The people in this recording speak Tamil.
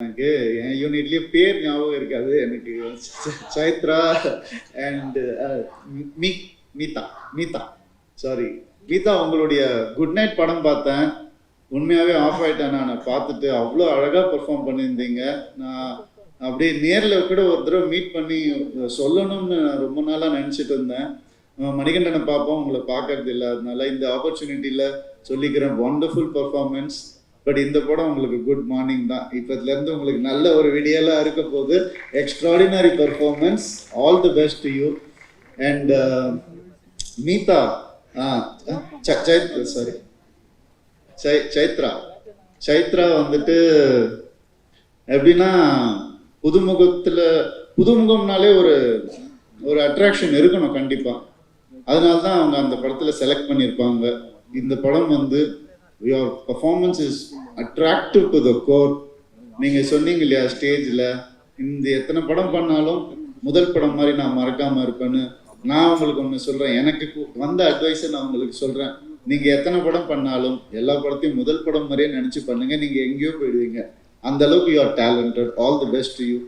எனக்கு என் யூனிட்லயே பேர் ஞாபகம் இருக்காது எனக்கு. Chaitra and Meetha Meetha sorry மீதா, உங்களுடைய குட் நைட் படம் பார்த்தேன். உண்மையாகவே ஆஃப் ஆகிட்டேன். நான் பார்த்துட்டு அவ்வளோ அழகாக பெர்ஃபார்ம் பண்ணியிருந்தீங்க. நான் அப்படியே நேரில் கூட ஒரு தடவை மீட் பண்ணி சொல்லணும்னு ரொம்ப நாளாக நினச்சிட்டு இருந்தேன். மணிகண்டனை பார்ப்போம், உங்களை பார்க்கறது இல்லை. அதனால இந்த ஆப்பர்ச்சுனிட்டியில் சொல்லிக்கிறேன், ஒண்டர்ஃபுல் பர்ஃபார்மன்ஸ். பட் இந்த படம் உங்களுக்கு குட் மார்னிங் தான். இப்போதுலேருந்து உங்களுக்கு நல்ல ஒரு வீடியோலாம் இருக்க போது. Extraordinary performance, all the best to you. And Meetha, sorry Chaitra வந்துட்டு எப்படின்னா, புதுமுகம்னாலே ஒரு ஒரு அட்ராக்ஷன் இருக்கணும் கண்டிப்பாக. அதனால தான் அவங்க அந்த படத்தில் செலக்ட் பண்ணியிருப்பாங்க. இந்த படம் வந்து your performance is attractive to the core. நீங்கள் சொன்னீங்க இல்லையா ஸ்டேஜில், இந்த எத்தனை படம் பண்ணாலும் முதல் படம் மாதிரி நான் மறக்காமல் இருப்பேன்னு. நான் உங்களுக்கு ஒன்று சொல்கிறேன், எனக்கு வந்த அட்வைஸை நான் உங்களுக்கு சொல்கிறேன். நீங்கள் எத்தனை படம் பண்ணாலும் எல்லா படத்தையும் முதல் படம் மாதிரியே நினச்சி பண்ணுங்கள், நீங்கள் எங்கேயோ போயிடுவீங்க. அந்த அளவுக்கு you are talented. All the best to you.